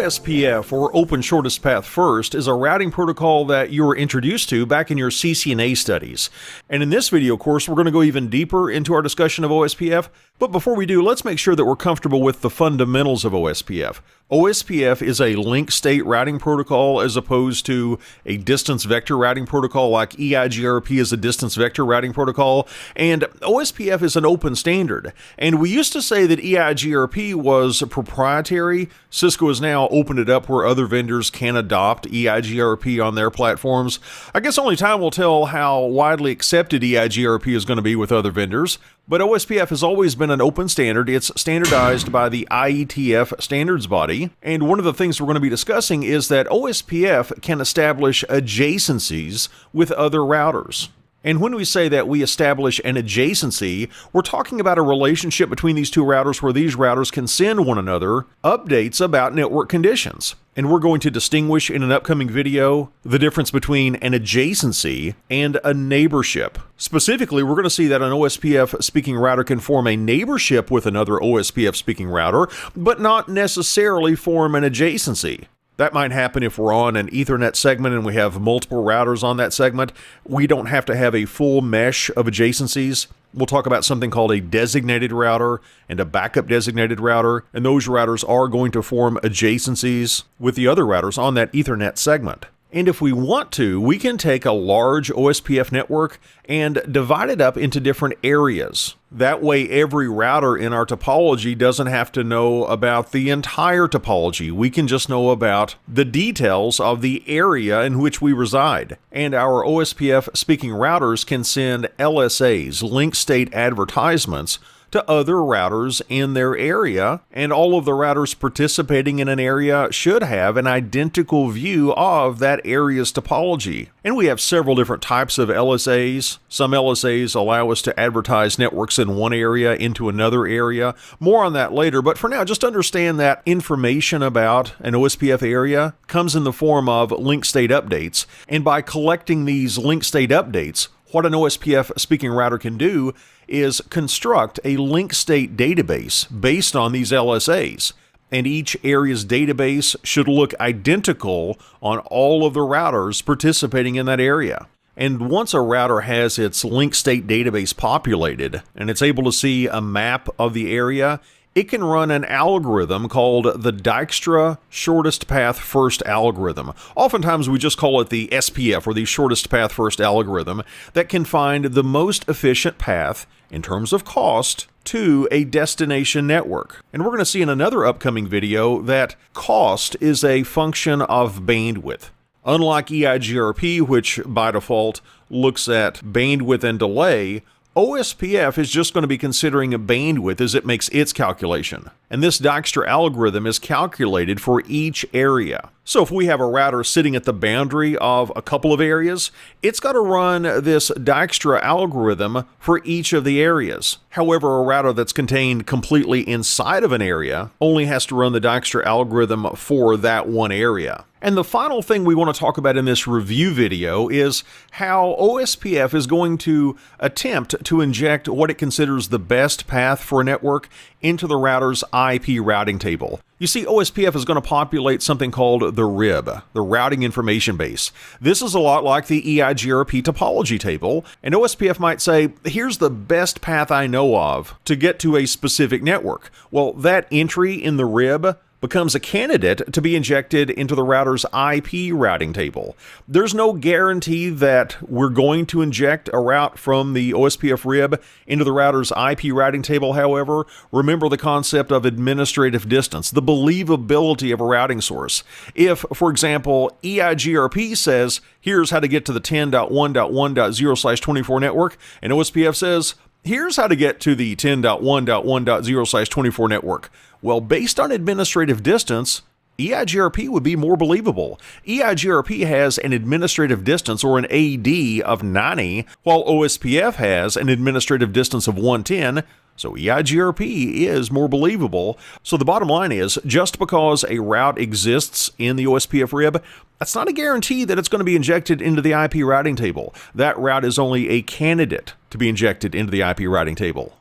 OSPF, or Open Shortest Path First, is a routing protocol that you were introduced to back in your CCNA studies. And in this video course, we're going to go even deeper into our discussion of OSPF. But before we do, let's make sure that we're comfortable with the fundamentals of OSPF. OSPF is a link state routing protocol as opposed to a distance vector routing protocol like EIGRP is a distance vector routing protocol. And OSPF is an open standard. And we used to say that EIGRP was proprietary. Cisco has now opened it up where other vendors can adopt EIGRP on their platforms. I guess only time will tell how widely accepted EIGRP is going to be with other vendors. But OSPF has always been an open standard. It's standardized by the IETF standards body. And one of the things we're going to be discussing is that OSPF can establish adjacencies with other routers. And when we say that we establish an adjacency, we're talking about a relationship between these two routers where these routers can send one another updates about network conditions. And we're going to distinguish in an upcoming video the difference between an adjacency and a neighborship. Specifically, we're going to see that an OSPF speaking router can form a neighborship with another OSPF speaking router, but not necessarily form an adjacency. That might happen if we're on an Ethernet segment and we have multiple routers on that segment. We don't have to have a full mesh of adjacencies. We'll talk about something called a designated router and a backup designated router, and those routers are going to form adjacencies with the other routers on that Ethernet segment. And if we want to, we can take a large OSPF network and divide it up into different areas. That way, every router in our topology doesn't have to know about the entire topology. We can just know about the details of the area in which we reside. And our OSPF speaking routers can send LSAs, link state advertisements, to other routers in their area, and all of the routers participating in an area should have an identical view of that area's topology. And we have several different types of LSAs. Some LSAs allow us to advertise networks in one area into another area. More on that later, but for now, just understand that information about an OSPF area comes in the form of link state updates, and by collecting these link state updates, what an OSPF speaking router can do is construct a link state database based on these LSAs. And each area's database should look identical on all of the routers participating in that area. And once a router has its link state database populated and it's able to see a map of the area, it can run an algorithm called the Dijkstra Shortest Path First algorithm. Oftentimes we just call it the SPF, or the Shortest Path First algorithm, that can find the most efficient path in terms of cost to a destination network. And we're going to see in another upcoming video that cost is a function of bandwidth. Unlike EIGRP, which by default looks at bandwidth and delay, OSPF is just going to be considering a bandwidth as it makes its calculation. And this Dijkstra algorithm is calculated for each area. So if we have a router sitting at the boundary of a couple of areas, it's got to run this Dijkstra algorithm for each of the areas. However, a router that's contained completely inside of an area only has to run the Dijkstra algorithm for that one area. And the final thing we want to talk about in this review video is how OSPF is going to attempt to inject what it considers the best path for a network into the router's IP routing table. You see, OSPF is going to populate something called the RIB, the Routing Information Base. This is a lot like the EIGRP topology table, and OSPF might say, here's the best path I know of to get to a specific network. Well, that entry in the RIB becomes a candidate to be injected into the router's IP routing table. There's no guarantee that we're going to inject a route from the OSPF RIB into the router's IP routing table, however. Remember the concept of administrative distance, the believability of a routing source. If, for example, EIGRP says, here's how to get to the 10.1.1.0/24 network, and OSPF says, here's how to get to the 10.1.1.0/24 network. Well, based on administrative distance, EIGRP would be more believable. EIGRP has an administrative distance, or an AD, of 90, while OSPF has an administrative distance of 110, so EIGRP is more believable. So the bottom line is, just because a route exists in the OSPF RIB, that's not a guarantee that it's going to be injected into the IP routing table. That route is only a candidate to be injected into the IP routing table.